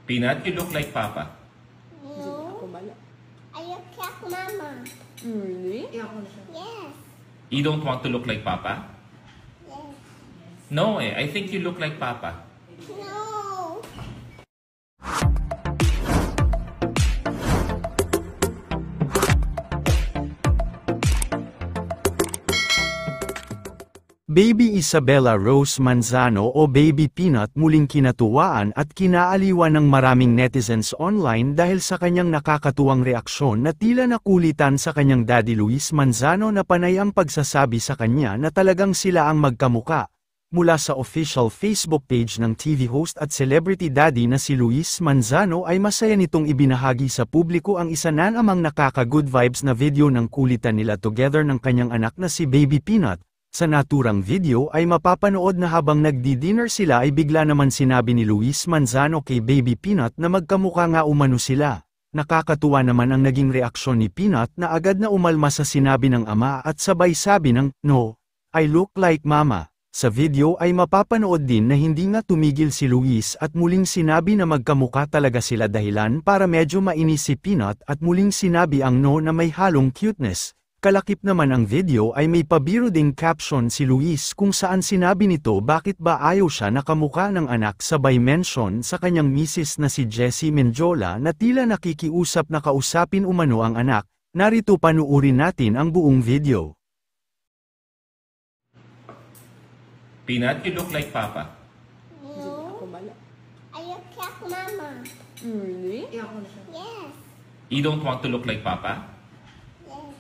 Peanut, you look like Papa. No. I look like Mama. Really? Yes. You don't want to look like Papa? Yes. No, I think you look like Papa. No. Baby Isabella Rose Manzano o Baby Peanut muling kinatuwaan at kinaaliwan ng maraming netizens online dahil sa kanyang nakakatuwang reaksyon na tila nakulitan sa kanyang daddy Luis Manzano na panay ang pagsasabi sa kanya na talagang sila ang magkamuka. Mula sa official Facebook page ng TV host at celebrity daddy na si Luis Manzano ay masaya nitong ibinahagi sa publiko ang isa na namang nakaka-good vibes na video ng kulitan nila together ng kanyang anak na si Baby Peanut. Sa naturang video ay mapapanood na habang nagdi-dinner sila ay bigla naman sinabi ni Luis Manzano kay Baby Peanut na magkamukha nga umano sila. Nakakatuwa naman ang naging reaksyon ni Peanut na agad na umalma sa sinabi ng ama at sabay sabi ng, "No, I look like Mama." Sa video ay mapapanood din na hindi nga tumigil si Luis at muling sinabi na magkamukha talaga sila dahilan para medyo mainis si Peanut at muling sinabi ang no na may halong cuteness. Kalakip naman ang video ay may pabiro ding caption si Luis kung saan sinabi nito bakit ba ayaw siya nakamukha ng anak sabay mention sa kanyang misis na si Jessie Menjola na tila nakikiusap na kausapin umano ang anak. Narito panuurin natin ang buong video. Peanut, you look like Papa. No. I look like Mama. Really? Yes. You don't want to look like Papa? Yes.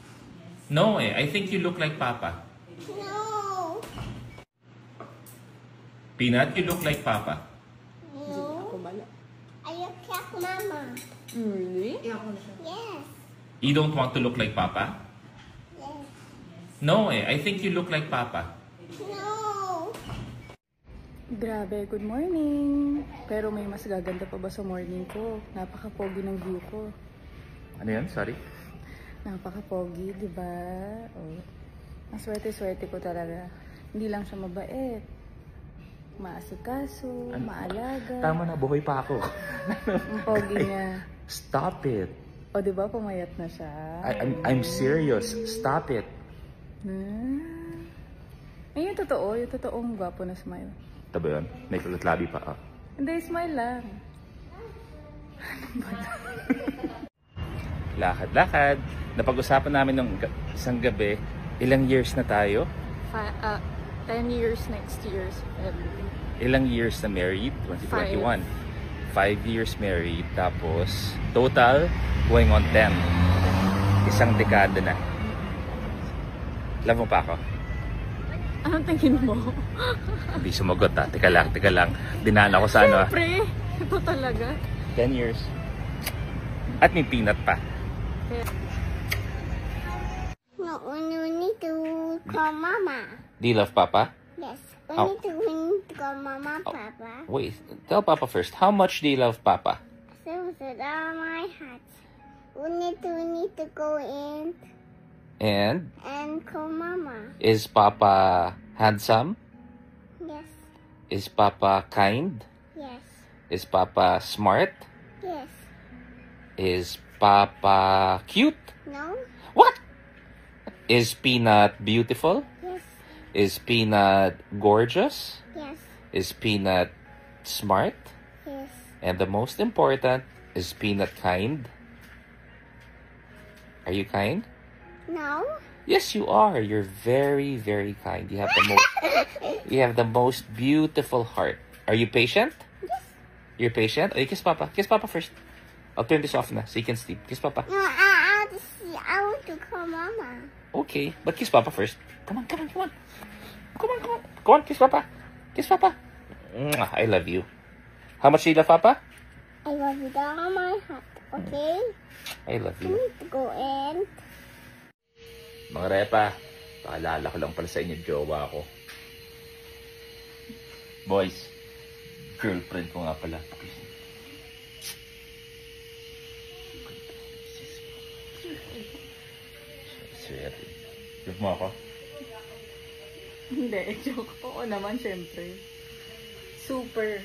No, I think you look like Papa. No. Peanut, you look like Papa. No. I look like Mama. Really? Yes. You don't want to look like Papa? Yes. No, I think you look like Papa. No. Grabe, good morning. Pero may mas gaganda pa ba sa morning ko? Napaka-pogi ng view ko. Ano yan? Sorry? Napaka-pogi, di ba? Oh. Ang swerte-swerte ko talaga. Hindi lang siya mabait. Maasikaso, maalaga. Tama na, buhay pa ako. Ang pogi niya. Stop it. O, di ba? Pumayat na siya. I'm serious. Stop it. Yung totoo. Yung totoong gwapo na smile. Ito ba yun? May kulat-labi pa. Hindi, smile lang. Lakad-lakad. Napag-usapan namin ng isang gabi, ilang years na tayo? 10 years next year. Ilang years na married? 2021. 5 years married. Tapos, total, going on 10. Isang dekada na. Love mo pa ako? Anong tingin mo? Hindi sumagot ha. Teka lang. Dinaan ako sa ano. Siyempre, ito talaga. 10 years. At may peanut pa. No, we need to call Mama. Do you love Papa? Yes. Oh. We need to call Mama, Papa. Wait, tell Papa first. How much do you love Papa? So sit on my hat. We need to go in And and call Mama. is Papa handsome? Yes. Is Papa kind? Yes. Is Papa smart? Yes. Is Papa cute? No. What? Is Peanut beautiful? Yes. Is Peanut gorgeous? Yes. Is Peanut smart? Yes. And the most important, is Peanut kind? Are you kind? No. Yes, you are. You're very, very kind. You have the most beautiful heart. Are you patient? Yes. You're patient? Oh, you kiss Papa. Kiss Papa first. I'll turn this off na so you can sleep. Kiss Papa. No, I want to call Mama. Okay, but kiss Papa first. Come on. Come on, kiss Papa. Kiss Papa. Mwah, I love you. How much do you love Papa? I love you down on my hat. Okay. I love We you. need to go in. Mga repa, paalala ko lang pala sa inyo, jowa ko. Boys, girlfriend ko nga pala. Swerte. Love mo ako? Hindi, joke. Oo naman, syempre. Super.